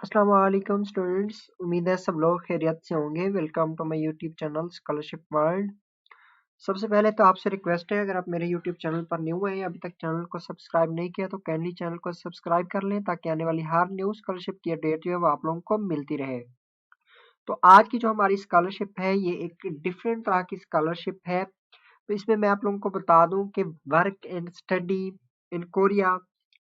अस्सलाम वालेकुम स्टूडेंट्स, उम्मीद है सब लोग खैरियत से होंगे। Welcome to my YouTube channel scholarship world. सबसे पहले तो आपसे रिक्वेस्ट है, अगर आप मेरे यूट्यूब चैनल पर न्यू हैं, अभी तक चैनल को सब्सक्राइब नहीं किया तो काइंडली चैनल को सब्सक्राइब कर लें ताकि आने वाली हर न्यू स्कॉलरशिप की अपडेट जो है वो आप लोगों को मिलती रहे। तो आज की जो हमारी स्कॉलरशिप है ये एक डिफरेंट तरह की स्कॉलरशिप है। तो इसमें मैं आप लोगों को बता दूं कि work and study in Korea,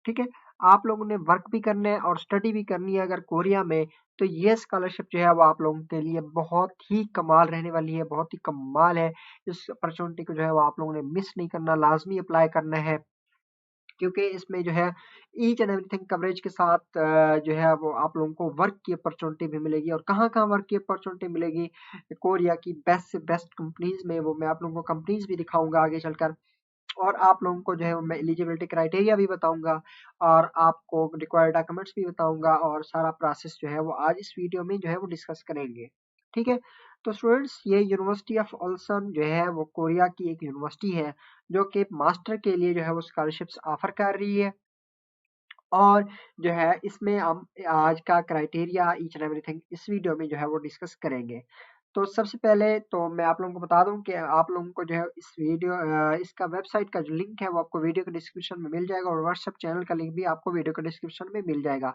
ठीक है। आप लोगों ने वर्क भी करना है और स्टडी भी करनी है अगर कोरिया में, तो ये स्कॉलरशिप जो है वो आप लोगों के लिए बहुत ही कमाल रहने वाली है, बहुत ही कमाल है। इस अपॉर्चुनिटी को जो है वो आप लोगों ने मिस नहीं करना, लाजमी अप्लाई करना है, क्योंकि इसमें जो है ईच एंड एवरीथिंग कवरेज के साथ जो है वो आप लोगों को वर्क की अपॉर्चुनिटी भी मिलेगी। और कहाँ-कहाँ वर्क की अपॉर्चुनिटी मिलेगी कोरिया की बेस्ट से बेस्ट कंपनीज में, वो मैं आप लोगों को कंपनीज भी दिखाऊंगा आगे चलकर। और आप लोगों को जो है मैं एलिजिबिलिटी क्राइटेरिया भी बताऊंगा और आपको रिक्वायर्ड डॉक्यूमेंट्स भी बताऊंगा, और सारा प्रोसेस जो है वो आज इस वीडियो में जो है वो डिस्कस करेंगे। ठीक है। तो स्टूडेंट्स, ये यूनिवर्सिटी ऑफ अल्सन जो है वो कोरिया की एक यूनिवर्सिटी है जो कि मास्टर के लिए जो है वो स्कॉलरशिप्स ऑफर कर रही है। और जो है इसमें हम आज का क्राइटेरिया ईच एंड एवरीथिंग इस वीडियो में जो है वो डिस्कस करेंगे। तो सबसे पहले तो मैं आप लोगों को बता दूं कि आप लोगों को जो है इस वीडियो इसका वेबसाइट का जो लिंक है वो आपको वीडियो के डिस्क्रिप्शन में मिल जाएगा, और व्हाट्सएप चैनल का लिंक भी आपको वीडियो के डिस्क्रिप्शन में मिल जाएगा।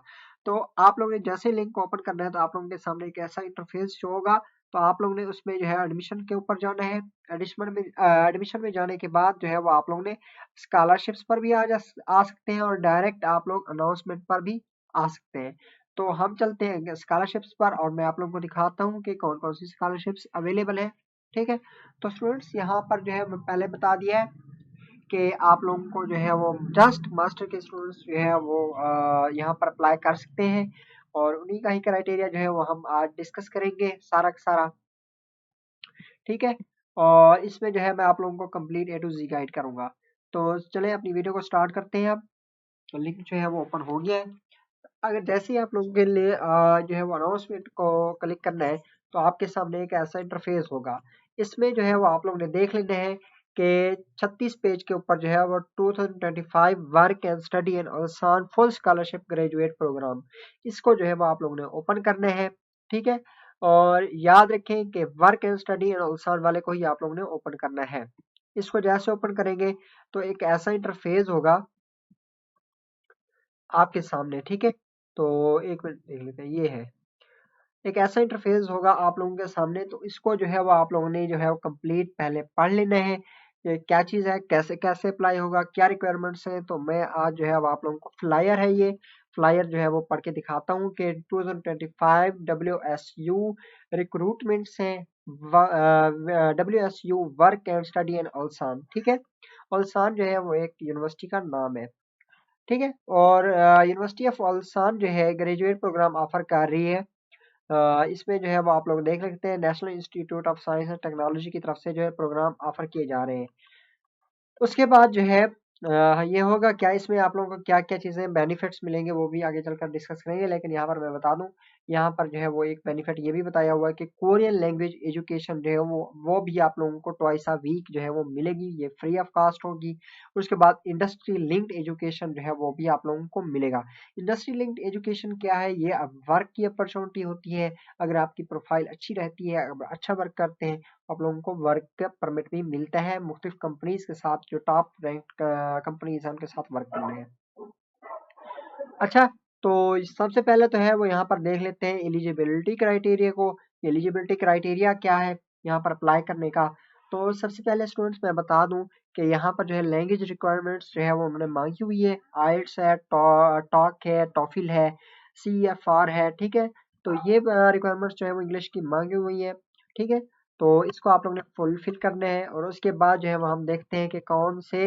तो आप लोगों ने जैसे ही लिंक ओपन करना है तो आप लोगों के सामने एक ऐसा इंटरफेस शो होगा। तो आप लोगों ने उसमें जो है एडमिशन के ऊपर जाना है। एडमिशन में जाने के बाद जो है वो आप लोगों ने स्कॉलरशिप्स पर भी आ सकते हैं, और डायरेक्ट आप लोग अनाउंसमेंट पर भी आ सकते हैं। तो हम चलते हैं स्कॉलरशिप्स पर और मैं आप लोगों को दिखाता हूँ कि कौन कौन सी स्कॉलरशिप्स अवेलेबल है। ठीक है। तो स्टूडेंट्स, यहाँ पर जो है मैं पहले बता दिया है कि आप लोगों को जो है वो जस्ट मास्टर के स्टूडेंट्स जो है वो यहाँ पर अप्लाई कर सकते हैं, और उन्हीं का ही क्राइटेरिया जो है वो हम आज डिस्कस करेंगे सारा का सारा। ठीक है। और इसमें जो है मैं आप लोगों को complete A to Z guide करूंगा। तो चलें अपनी वीडियो को स्टार्ट करते हैं अब। तो लिंक जो है वो ओपन हो गया है। अगर जैसे ही आप लोगों के लिए जो है वो अनाउंसमेंट को क्लिक करना है तो आपके सामने एक ऐसा इंटरफेस होगा। इसमें जो है वो आप लोगों ने देख लेना है कि 36 पेज के ऊपर जो है वो 2025 वर्क एंड स्टडी एंड आसान फुल स्कॉलरशिप ग्रेजुएट प्रोग्राम, इसको जो है वो आप लोगों ने ओपन करना है। ठीक है। और याद रखें कि वर्क एंड स्टडी एंड आसान वाले को ही आप लोगों ने ओपन करना है। इसको जैसे ओपन करेंगे तो एक ऐसा इंटरफेस होगा आपके सामने। ठीक है। तो एक मिनट देख लेते हैं, ये है एक ऐसा इंटरफेस होगा आप लोगों के सामने। तो इसको जो है वो आप लोगों ने जो है वो कंप्लीट पहले पढ़ लेना है, ये क्या चीज़ है, कैसे कैसे अप्लाई होगा, क्या रिक्वायरमेंट्स हैं। तो मैं आज जो है अब आप लोगों को फ्लायर है, ये फ्लायर जो है वो पढ़ के दिखाता हूँ कि 2025 WSU रिक्रूटमेंट्स हैं, WSU work and study and ऑल्सान। ठीक है। ऑल्सान जो है वो एक यूनिवर्सिटी का नाम है। ठीक है। और यूनिवर्सिटी ऑफ ऑल्सान जो है ग्रेजुएट प्रोग्राम ऑफर कर रही है। इसमें जो है वो आप लोग देख सकते हैं, national institute of science and technology की तरफ से जो है प्रोग्राम ऑफर किए जा रहे हैं। उसके बाद जो है ये होगा क्या, इसमें आप लोगों को क्या क्या चीज़ें बेनिफिट्स मिलेंगे वो भी आगे चलकर डिस्कस करेंगे, लेकिन यहाँ पर मैं बता दूं, यहाँ पर जो है वो एक बेनिफिट ये भी बताया हुआ है कि कोरियन लैंग्वेज एजुकेशन जो है वो भी आप लोगों को ट्वाइस अ वीक जो है वो मिलेगी, ये फ्री ऑफ कास्ट होगी। उसके बाद इंडस्ट्री लिंक्ड एजुकेशन जो है वो भी आप लोगों को मिलेगा। इंडस्ट्री लिंक्ड एजुकेशन क्या है, ये वर्क की अपॉर्चुनिटी होती है। अगर आपकी प्रोफाइल अच्छी रहती है, अगर अच्छा वर्क करते हैं, आप लोगों को वर्क परमिट भी मिलता है मुख्तलिफ कंपनीज के साथ, जो टॉप रैंक कंपनीज हैं उनके साथ वर्क करना है। अच्छा, तो सबसे पहले तो है वो यहाँ पर देख लेते हैं एलिजिबिलिटी क्राइटेरिया को। एलिजिबिलिटी क्राइटेरिया क्या है यहाँ पर अप्लाई करने का। तो सबसे पहले स्टूडेंट्स मैं बता दूं कि यहाँ पर जो है लैंग्वेज रिक्वायरमेंट्स जो है वो उन्होंने मांगी हुई है। आइल्स है, टॉक है, टॉफिल है, CFR है। ठीक है। तो ये रिक्वायरमेंट्स जो है वो इंग्लिश की मांगी हुई है। ठीक है। तो इसको आप लोगों ने फुलफिल करना है, और उसके बाद जो है वो हम देखते हैं कि कौन से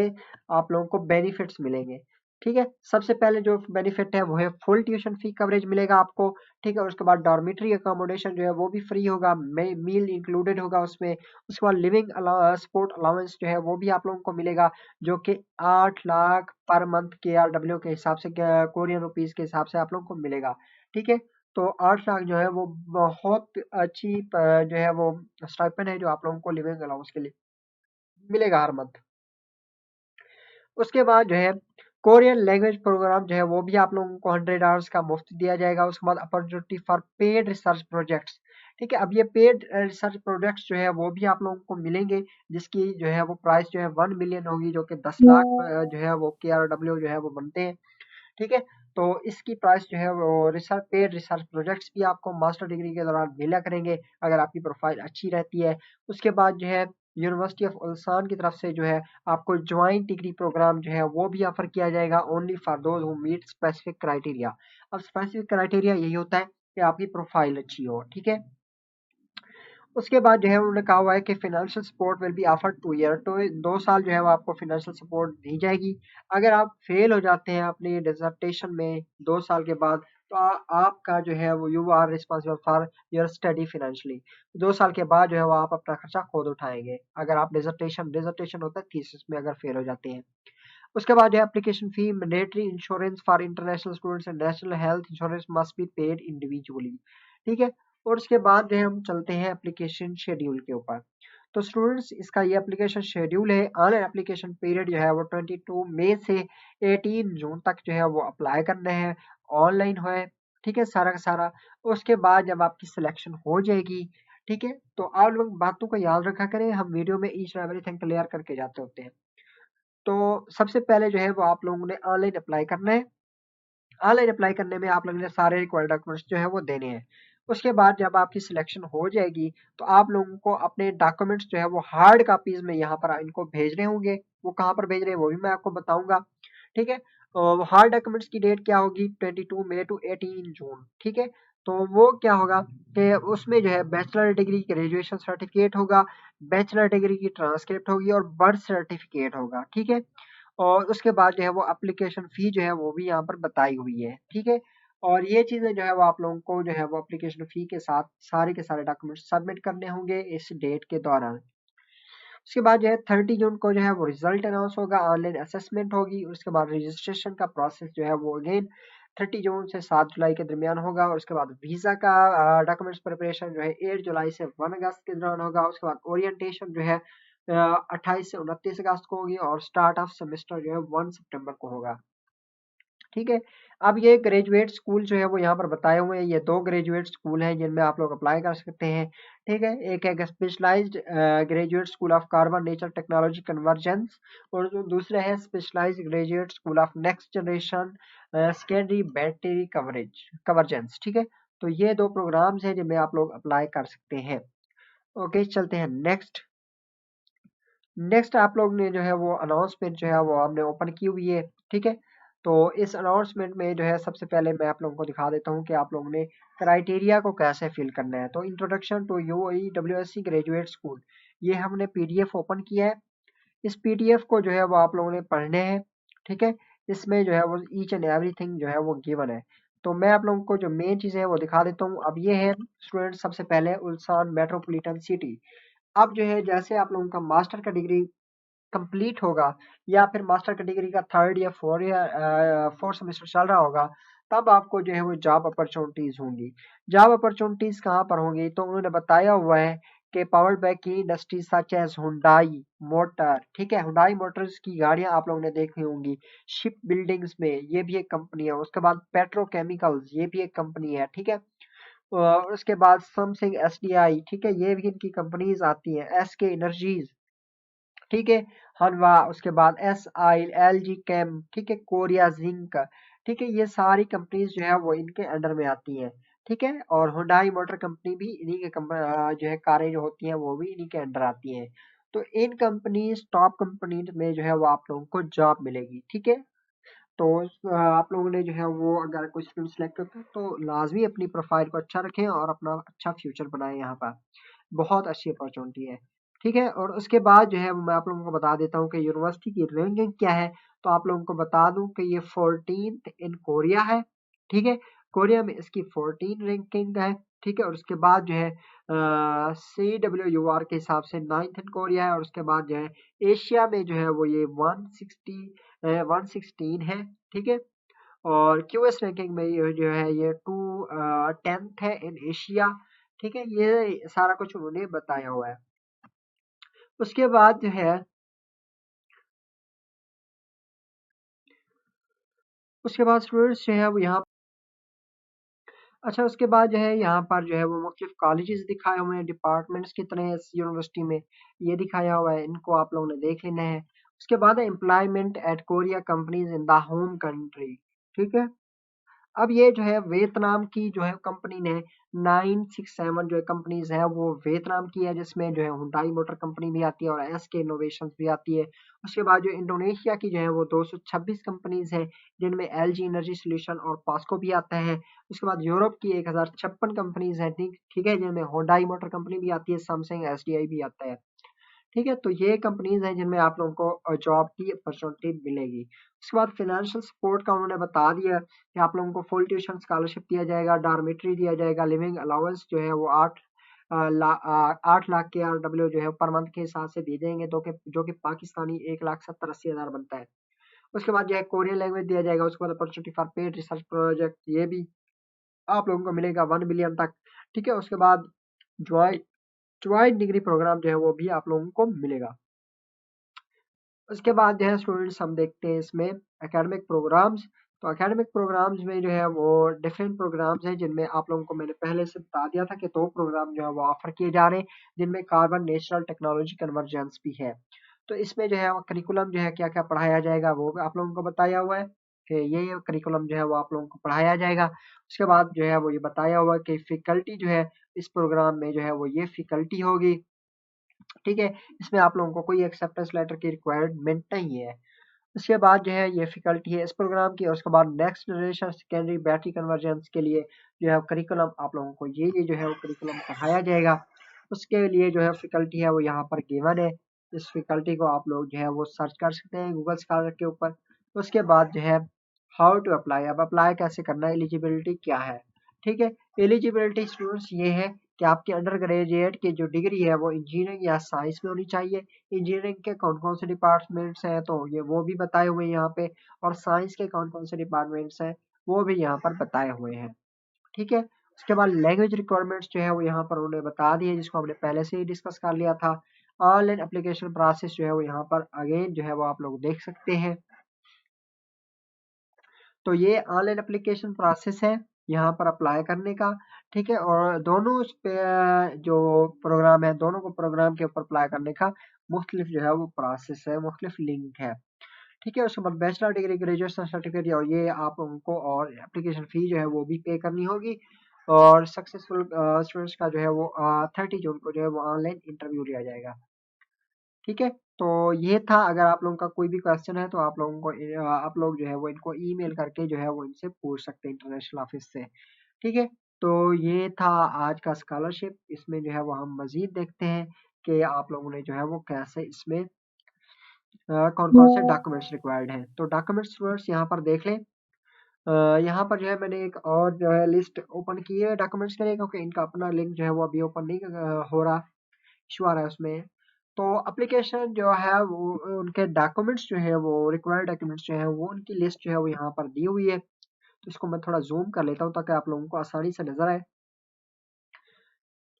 आप लोगों को बेनिफिट्स मिलेंगे। ठीक है। सबसे पहले जो बेनिफिट है वो है फुल ट्यूशन फी कवरेज मिलेगा आपको। ठीक है। और उसके बाद डॉर्मेट्री अकोमोडेशन जो है वो भी फ्री होगा, मील इंक्लूडेड होगा उसमें। उसके बाद लिविंग सपोर्ट अलाउंस जो है वो भी आप लोगों को मिलेगा, जो कि 8 लाख पर मंथ KRW के हिसाब से, कोरियन रुपीज के हिसाब से आप लोगों को मिलेगा। ठीक है। तो 8 लाख जो है वो बहुत अच्छी जो है वो स्टाइपेंड है जो आप लोगों को लिविंग अलाउंस के लिए मिलेगा हर मंथ। उसके बाद जो है कोरियन लैंग्वेज प्रोग्राम जो है वो भी आप लोगों को 100 आवर्स का मुफ्त दिया जाएगा। उसके बाद opportunity for paid research projects, ठीक है। अब ये पेड रिसर्च प्रोजेक्ट्स जो है वो भी आप लोगों को मिलेंगे, जिसकी जो है वो प्राइस जो है 1 मिलियन होगी, जो कि 10 लाख जो है वो KRW जो है वो बनते हैं, ठीक है। तो इसकी प्राइस जो है वो पेड रिसर्च प्रोजेक्ट्स भी आपको मास्टर डिग्री के दौरान मिला करेंगे, अगर आपकी प्रोफाइल अच्छी रहती है। उसके बाद जो है यूनिवर्सिटी ऑफ उल्सान की तरफ से जो है आपको ज्वाइंट डिग्री प्रोग्राम जो है वो भी ऑफर किया जाएगा, only for those who meet specific criteria. अब स्पेसिफिक क्राइटेरिया यही होता है कि आपकी प्रोफाइल अच्छी हो, ठीक है। उसके बाद जो है उन्होंने कहा हुआ है कि financial support will be offered 2 year, तो 2 साल जो है वो आपको फाइनेंशियल सपोर्ट दी जाएगी। अगर आप फेल हो जाते हैं अपनी डिसर्टेशन में 2 साल के बाद, तो आपका जो है वो you are responsible for your study financially. 2 साल के बाद जो है वो आप अपना खर्चा खुद उठाएंगे, अगर आप डिसर्टेशन होता है थीसिस में अगर फेल हो जाते हैं। उसके बाद जो है application fee, mandatory insurance for international students and national health insurance must be paid individually, ठीक है। और उसके बाद जो है हम चलते हैं एप्लीकेशन शेड्यूल के ऊपर। तो स्टूडेंट्स इसका ये एप्लीकेशन शेड्यूल है। ऑनलाइन एप्लीकेशन पीरियड जो है वो 22 मई से 18 जून तक जो है वो अप्लाई करना है, ऑनलाइन है, ठीक है, सारा का सारा। उसके बाद जब आपकी सिलेक्शन हो जाएगी, ठीक है, तो आप लोग बातों को याद रखा करें, हम वीडियो में ईच एंड एवरीथिंग क्लियर करके जाते होते हैं। तो सबसे पहले जो है वो आप लोगों ने ऑनलाइन अप्लाई करना है। ऑनलाइन अप्लाई करने में आप लोगों ने सारे रिक्वायर्ड डॉक्यूमेंट्स जो है वो देने हैं। उसके बाद जब आपकी सिलेक्शन हो जाएगी, तो आप लोगों को अपने डॉक्यूमेंट्स जो है वो हार्ड कॉपीज में यहाँ पर इनको भेजने होंगे। वो कहाँ पर भेज रहे हैं वो भी मैं आपको बताऊंगा, ठीक है। हार्ड डॉक्यूमेंट्स की डेट क्या होगी, 22 मई टू 18 जून, ठीक है। तो वो क्या होगा कि उसमें जो है बैचलर डिग्री ग्रेजुएशन सर्टिफिकेट होगा, बैचलर डिग्री की ट्रांसक्रिप्ट होगी और बर्थ सर्टिफिकेट होगा, ठीक है। और उसके बाद जो है वो एप्लीकेशन फी जो है वो भी यहाँ पर बताई हुई है, ठीक है। और ये चीजें जो है वो आप लोगों को जो है वो एप्लीकेशन फी के साथ सारे के सारे डॉक्यूमेंट सबमिट करने होंगे इस डेट के दौरान। उसके बाद जो है 30 जून को जो है वो रिजल्ट अनाउंस होगा, ऑनलाइन असेसमेंट होगी। उसके बाद रजिस्ट्रेशन का प्रोसेस जो है वो अगेन 30 जून से 7 जुलाई के दरमियान होगा। और उसके बाद वीजा का डॉक्यूमेंट्स प्रिपरेशन जो है 8 जुलाई से 1 अगस्त के दौरान होगा। उसके बाद ओरिएंटेशन जो है 28 से 29 अगस्त को होगी और स्टार्ट ऑफ सेमेस्टर जो है 1 सितंबर को होगा, ठीक है। अब ये ग्रेजुएट स्कूल जो है वो यहाँ पर बताए हुए हैं, ये 2 ग्रेजुएट स्कूल हैं जिनमें आप लोग अप्लाई कर सकते हैं, ठीक है। एक है specialised graduate school of carbon nature technology convergence, और जो दूसरा है specialised graduate school of next generation secondary battery convergence, ठीक है। तो ये 2 प्रोग्राम्स हैं जिनमें आप लोग अप्लाई कर सकते हैं। ओके, चलते हैं नेक्स्ट। नेक्स्ट आप लोग ने जो है वो अनाउंसमेंट जो है वो हमने ओपन की हुई है, ठीक है। तो इस अनाउंसमेंट में जो है सबसे पहले मैं आप लोगों को दिखा देता हूँ कि आप लोगों ने क्राइटेरिया को कैसे फिल करना है। तो introduction to UAE graduate school, ये हमने PDF ओपन किया है। इस PDF को जो है वो आप लोगों ने पढ़ने हैं, ठीक है। इसमें जो है वो ईच एंड एवरीथिंग जो है वो गिवन है। तो मैं आप लोगों को जो मेन चीज़ें हैं वो दिखा देता हूँ। अब ये है स्टूडेंट, सबसे पहले उल्सान मेट्रोपॉलिटन सिटी। अब जो है जैसे आप लोगों का मास्टर का डिग्री कंप्लीट होगा, या फिर मास्टर की डिग्री का 3rd या 4th सेमेस्टर चल रहा होगा, तब आपको जो है वो जॉब अपॉर्चुनिटीज होंगी। जॉब अपॉर्चुनिटीज कहाँ पर होंगी, तो उन्होंने बताया हुआ है कि powered by key industries such as Hyundai motor, ठीक है। हुंडई मोटर्स की गाड़ियां आप लोगों ने देखी होंगी। शिप बिल्डिंग्स में ये भी एक कंपनी है। उसके बाद पेट्रोकेमिकल्स, ये भी एक कंपनी है, ठीक है। और उसके बाद समथिंग SDI, ठीक है, ये भी इनकी कंपनीज आती हैं। SK एनर्जीज, ठीक है, हलवा। उसके बाद SI, LG केम, ठीक है, कोरिया जिंक, ठीक है, ये सारी कंपनीज जो है वो इनके अंडर में आती हैं, ठीक है। और हुंडई मोटर कंपनी भी इन्हीं के जो है कारें जो होती हैं वो भी इन्हीं के अंडर आती हैं। तो इन कंपनीज टॉप कंपनी में जो है वो आप लोगों को जॉब मिलेगी, ठीक है। तो आप लोगों ने जो है वो अगर कोई स्किल सेलेक्ट करते हैं तो लाजमी अपनी प्रोफाइल को अच्छा रखें और अपना अच्छा फ्यूचर बनाएं। यहाँ पर बहुत अच्छी अपॉर्चुनिटी है, ठीक है। और उसके बाद जो है मैं आप लोगों को बता देता हूँ कि यूनिवर्सिटी की रैंकिंग क्या है। तो आप लोगों को बता दूं कि ये 14th इन कोरिया है, ठीक है। कोरिया में इसकी 14 रैंकिंग है, ठीक है। और उसके बाद जो है CWUR के हिसाब से 9th इन कोरिया है। और उसके बाद जो है एशिया में जो है वो ये 116 है, ठीक है। और QS रैंकिंग में ये जो है ये 10th है इन एशिया, ठीक है। ये सारा कुछ उन्होंने बताया हुआ है। उसके बाद जो है उसके बाद स्टूडेंट्स जो है वो यहाँ अच्छा उसके बाद जो है यहाँ पर जो है वो मुख्तलिफ कॉलेजेस दिखाए हुए हैं, डिपार्टमेंट्स कितने हैं इस यूनिवर्सिटी में ये दिखाया हुआ है, इनको आप लोगों ने देख लेना है। उसके बाद है employment at Korea companies in the home country. ठीक है, अब ये जो है वियतनाम की जो है कंपनी ने 967 जो है कंपनीज है वो वियतनाम की है, जिसमें जो है हुंडई मोटर कंपनी भी आती है और एसके इनोवेशंस भी आती है। उसके बाद जो इंडोनेशिया की जो है वो 226 कंपनीज हैं, जिनमें एलजी एनर्जी सोल्यूशन और पास्को भी आता है। उसके बाद यूरोप की 1056 कंपनीज हैं, ठीक ठीक है, जिनमें हुंडई मोटर कंपनी भी आती है, सैमसंग एसडीआई भी आता है। ठीक है, तो ये कंपनीज हैं जिनमें आप लोगों को जॉब की अपॉर्चुनिटी मिलेगी। उसके बाद फाइनेंशियल सपोर्ट का उन्होंने बता दिया कि आप लोगों को फुल ट्यूशन स्कॉलरशिप दिया जाएगा, डॉर्मेट्री दिया जाएगा, लिविंग अलाउंस जो है वो 8 लाख के आरडब्ल्यू जो है पर मंथ के हिसाब से दिए जाएंगे, जो कि पाकिस्तानी 1,70,80,000 बनता है। उसके बाद जो है कोरियन लैंग्वेज दिया जाएगा। उसके बाद opportunity for paid research project ये भी आप लोगों को मिलेगा 1 मिलियन तक। ठीक है, उसके बाद ज्वाइंट ज्वाइंट डिग्री प्रोग्राम जो है वो भी आप लोगों को मिलेगा। उसके बाद जो है स्टूडेंट्स हम देखते हैं इसमें एकेडमिक प्रोग्राम्स। तो एकेडमिक प्रोग्राम्स में जो है वो डिफरेंट प्रोग्राम्स हैं, जिनमें आप लोगों को मैंने पहले से बता दिया था कि 2 प्रोग्राम जो है वो ऑफर किए जा रहे हैं, जिनमें कार्बन नेचुरल टेक्नोलॉजी कन्वर्जेंस भी है। तो इसमें जो है वो करिकुलम जो है क्या क्या पढ़ाया जाएगा वो भी आप लोगों को बताया हुआ है कि ये करिकुलम जो है वो आप लोगों को पढ़ाया जाएगा। उसके बाद जो है वो ये बताया हुआ है कि फैकल्टी जो है इस प्रोग्राम में जो है वो ये फैकल्टी होगी। ठीक है, इसमें आप लोगों को कोई एक्सेप्टेंस लेटर की रिक्वायरमेंट नहीं है। उसके बाद जो है ये फैकल्टी है इस प्रोग्राम की। और उसके बाद next generation secondary battery convergence के लिए जो है करिकुलम आप लोगों को ये जो है वो करिकुलम पढ़ाया जाएगा। उसके लिए जो है फैकल्टी है वो यहाँ पर गिवन है। इस फैकल्टी को आप लोग जो है वो सर्च कर सकते हैं गूगल स्कॉलर के ऊपर। उसके बाद जो है हाउ टू अप्लाई, अब अप्लाई कैसे करना है, एलिजिबिलिटी क्या है। ठीक है, एलिजिबिलिटी स्टूडेंट्स ये है कि आपकी अंडर ग्रेजुएट की जो डिग्री है वो इंजीनियरिंग या साइंस में होनी चाहिए। इंजीनियरिंग के कौन कौन से डिपार्टमेंट्स हैं तो ये वो भी बताए हुए हैं यहाँ पे, और साइंस के कौन कौन से डिपार्टमेंट्स हैं वो भी यहाँ पर बताए हुए हैं। ठीक है, उसके बाद लैंग्वेज रिक्वायरमेंट्स जो है वो यहाँ पर उन्होंने बता दी है, जिसको हमने पहले से ही डिस्कस कर लिया था। ऑनलाइन एप्लीकेशन प्रोसेस जो है वो यहाँ पर अगेन जो है वो आप लोग देख सकते हैं। तो ये ऑनलाइन एप्लीकेशन प्रोसेस है यहाँ पर अप्लाई करने का। ठीक है, और दोनों उस पे जो प्रोग्राम है, दोनों को प्रोग्राम के ऊपर अप्लाई करने का मुख्तलिफ जो है वो प्रोसेस है, मुख्तलिफ लिंक है। ठीक है, उसके बाद बैचलर डिग्री ग्रेजुएशन सर्टिफिकेट और ये आप उनको और एप्लीकेशन फ़ी जो है वो भी पे करनी होगी। और सक्सेसफुल स्टूडेंट्स का जो है वो 30 जून को जो है वो ऑनलाइन इंटरव्यू लिया जाएगा। ठीक है, तो ये था। अगर आप लोगों का कोई भी क्वेश्चन है तो आप लोगों को आप लोग जो है वो इनको ईमेल करके जो है वो इनसे पूछ सकते हैं इंटरनेशनल ऑफिस से। ठीक है, तो ये था आज का स्कॉलरशिप। इसमें जो है वो हम मज़ीद देखते हैं कि आप लोगों ने जो है वो कैसे इसमें कौन-कौन से डॉक्यूमेंट्स रिक्वायर्ड हैं। तो डॉक्यूमेंट्स स्टूडेंट्स यहाँ पर देख लें। यहाँ पर जो है मैंने एक और जो है लिस्ट ओपन की है डॉक्यूमेंट्स के लिए, क्योंकि इनका अपना लिंक जो है वो अभी ओपन नहीं हो रहा, इशू आ रहा है उसमें। तो एप्लीकेशन जो है वो उनके डॉक्यूमेंट्स जो है वो रिक्वायर्ड डॉक्यूमेंट्स जो है वो उनकी लिस्ट जो है वो यहाँ पर दी हुई है। तो इसको मैं थोड़ा ज़ूम कर लेता हूँ ताकि आप लोगों को आसानी से नज़र आए।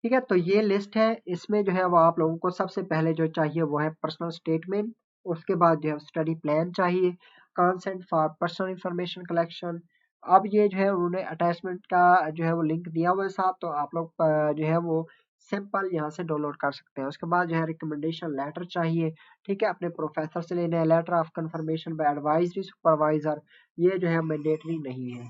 ठीक है, तो ये लिस्ट है। इसमें जो है वो आप लोगों को सबसे पहले जो चाहिए वो है पर्सनल स्टेटमेंट। उसके बाद जो है स्टडी प्लान चाहिए, consent for personal information collection. अब ये जो है उन्होंने अटैचमेंट का जो है वो लिंक दिया हुआ है साहब, तो आप लोग जो है वो सिंपल यहाँ से डाउनलोड कर सकते हैं। उसके बाद जो है रिकमेंडेशन लेटर चाहिए। ठीक है, अपने प्रोफेसर से लेना है। Letter of confirmation by advisory supervisor, ये जो है मैंडेटरी नहीं है।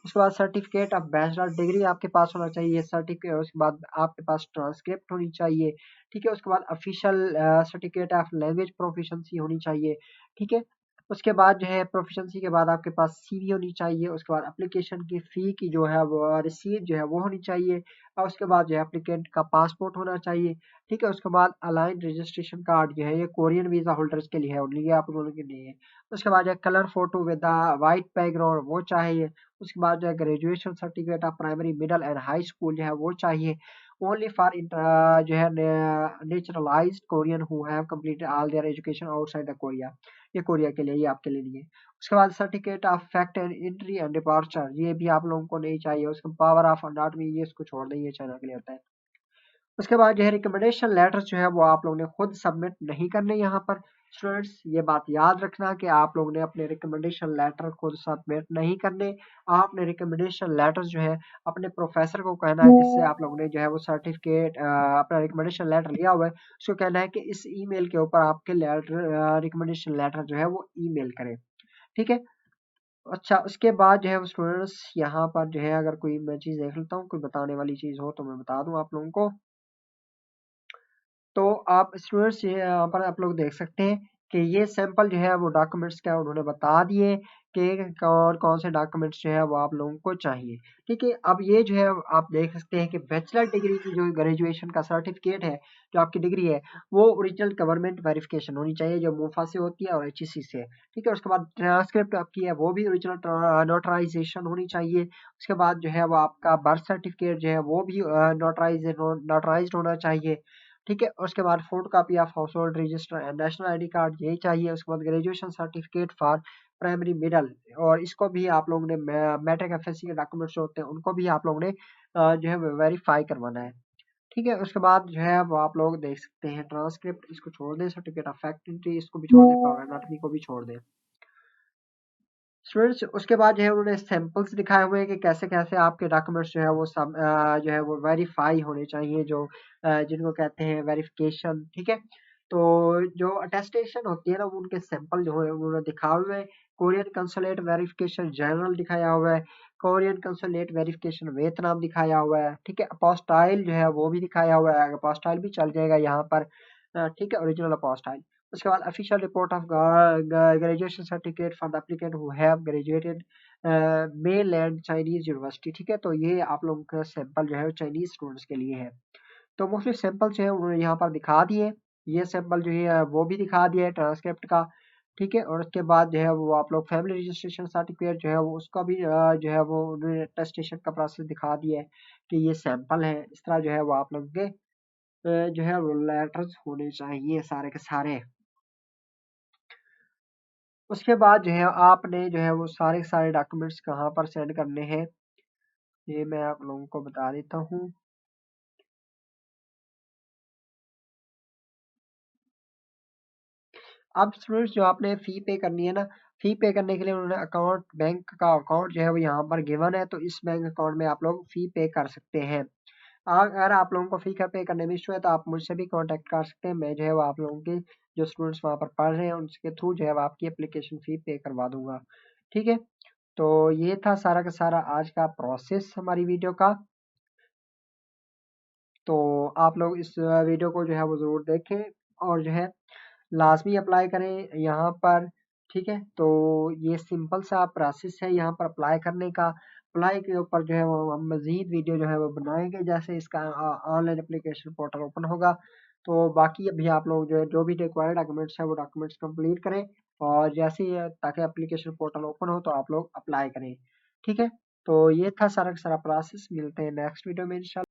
उसके बाद सर्टिफिकेट ऑफ बैचलर डिग्री आपके पास होना चाहिए सर्टिफिकेट। उसके बाद आपके पास ट्रांसक्रिप्ट होनी चाहिए। ठीक है, उसके बाद official certificate of language proficiency होनी चाहिए। ठीक है, उसके बाद जो है प्रोफिशिएंसी के बाद आपके पास सीवी होनी चाहिए। उसके बाद एप्लीकेशन की फ़ी की जो है वो रिसीट जो है वो होनी चाहिए। और उसके बाद जो है एप्लीकेंट का पासपोर्ट होना चाहिए। ठीक है, उसके बाद अलाइन रजिस्ट्रेशन कार्ड जो है ये कोरियन वीज़ा होल्डर्स के लिए है, और ये आप लोगों के लिए है। उसके बाद जो है colour photo with white background वो चाहिए। उसके बाद जो है graduation certificate of primary middle and high school जो है वो चाहिए। ओनली फॉर जो है naturalised Korean who have completed all there education outside the Korea, ये कोरिया के लिए, ये आपके लिए नहीं है। उसके बाद certificate of fact and entry and departure, ये भी आप लोगों को नहीं चाहिए। उसके पावर ऑफ अनाटमी, ये इसको छोड़ दें, ये चाइना के लिए होता है। उसके बाद जो है रिकमेंडेशन लेटर्स जो है वो आप लोगों ने खुद सबमिट नहीं करने यहाँ पर। स्टूडेंट्स ये बात याद रखना कि आप लोगों ने अपने रिकमेंडेशन लेटर खुद सबमिट नहीं करने, आपने रिकमेंडेशन लेटर जो है अपने प्रोफेसर को कहना है, जिससे आप लोगों ने जो है वो सर्टिफिकेट अपना रिकमेंडेशन लेटर लिया हुआ है, उसको कहना है कि इस ईमेल के ऊपर आपके लेटर रिकमेंडेशन लेटर जो है वो ईमेल करें। ठीक है। अच्छा, उसके बाद जो है वो स्टूडेंट्स यहाँ पर जो है अगर कोई मैं चीज़ देख लेता हूँ, कोई बताने वाली चीज़ हो तो मैं बता दूँ आप लोगों को। तो आप स्टूडेंट्स यहाँ पर आप लोग देख सकते हैं कि ये सैंपल जो है वो डॉक्यूमेंट्स क्या उन्होंने बता दिए कि कौन कौन से डॉक्यूमेंट्स जो है वो आप लोगों को चाहिए। ठीक है, अब ये जो है आप देख सकते हैं कि बैचलर डिग्री की जो ग्रेजुएशन का सर्टिफिकेट है, जो आपकी डिग्री है, वो ओरिजिनल गवर्नमेंट वेरिफिकेशन होनी चाहिए, जो मोफा से होती है और HEC से। ठीक है, उसके बाद ट्रांसक्रिप्ट आपकी है वो भी ओरिजिनल नोटराइजेशन होनी चाहिए। उसके बाद जो है वो आपका बर्थ सर्टिफिकेट जो है वो भी नोटराइज्ड होना चाहिए। ठीक है, उसके बाद photo copy of house hold register and national ID card यही चाहिए। उसके बाद graduation certificate for primary middle, और इसको भी आप लोगों ने मैट्रिक FSC के डॉक्यूमेंट्स होते हैं उनको भी आप लोगों ने जो है वेरीफाई करवाना है। ठीक है, उसके बाद जो है वो आप लोग देख सकते हैं ट्रांसक्रिप्ट, इसको छोड़ दें, सर्टिफिकेट ऑफ फैक्ट इसको भी छोड़ दें, पावर एनाटॉमी को भी छोड़ दें। स्टूडेंट्स उसके बाद जो है उन्होंने सैंपल्स दिखाए हुए हैं कि कैसे कैसे आपके डॉक्यूमेंट्स जो है वो सब जो है वो वेरीफाई होने चाहिए, जो जिनको कहते हैं वेरिफिकेशन। ठीक है, तो जो अटेस्टेशन होती है ना, वो उनके सैंपल जो है उन्होंने दिखाए हुए हैं। कोरियन कंसुलेट वेरिफिकेशन जनरल दिखाया हुआ है, कोरियन कंसुलेट वेरिफिकेशन वियतनाम दिखाया हुआ है। ठीक है, अपोस्टाइल जो है वो भी दिखाया हुआ है, अपोस्टाइल भी चल जाएगा यहाँ पर। ठीक है, ओरिजिनल अपोस्टाइल। उसके बाद official report of graduation certificate for the applicant who have graduated mainland Chinese university. ठीक है, तो ये आप लोगों का सैंपल जो है वो चाइनीज स्टूडेंट्स के लिए है। तो मोस्टली सैंपल जो है उन्होंने यहाँ पर दिखा दिए, ये सैंपल जो है वो भी दिखा दिया है ट्रांसक्रिप्ट का। ठीक है, और उसके बाद जो है वो आप लोग फैमिली रजिस्ट्रेशन सर्टिफिकेट जो है वो उसका भी जो है वो उन्होंने अटेस्टेशन का प्रोसेस दिखा दिया है कि ये सैंपल है। इस तरह जो है वो आप लोगों के जो है वो लेटर्स होने चाहिए सारे के सारे। उसके बाद जो है आपने जो है वो सारे के सारे डॉक्यूमेंट्स कहाँ पर सेंड करने हैं, ये मैं आप लोगों को बता देता हूँ। अब स्टूडेंट्स जो आपने फी पे करनी है ना, फी पे करने के लिए उन्होंने अकाउंट, बैंक का अकाउंट जो है वो यहाँ पर गिवन है, तो इस बैंक अकाउंट में आप लोग फी पे कर सकते हैं। अगर आप लोगों को फी का पे करने में इशू है तो आप मुझसे भी कांटेक्ट कर सकते हैं, मैं जो है वो आप लोगों के जो स्टूडेंट्स वहाँ पर पढ़ रहे हैं उनके थ्रू जो है वो आपकी एप्लीकेशन फी पे करवा दूंगा। ठीक है, तो ये था सारा का सारा आज का प्रोसेस हमारी वीडियो का। तो आप लोग इस वीडियो को जो है वो ज़रूर देखें और जो है लाजमी अप्लाई करें यहाँ पर। ठीक है, तो ये सिंपल सा प्रोसेस है यहाँ पर अप्लाई करने का। अप्लाई के ऊपर जो है वो हम मज़ीद वीडियो जो है वो बनाएंगे, जैसे इसका ऑनलाइन एप्लीकेशन पोर्टल ओपन होगा। तो बाकी अभी आप लोग जो है जो भी रिक्वायर्ड डॉक्यूमेंट्स है वो डॉक्यूमेंट्स कंप्लीट करें, और जैसे ही ताकि एप्लीकेशन पोर्टल ओपन हो तो आप लोग अप्लाई करें। ठीक है, तो ये था सारा का सारा प्रोसेस। मिलते हैं नेक्स्ट वीडियो में इंशाल्लाह।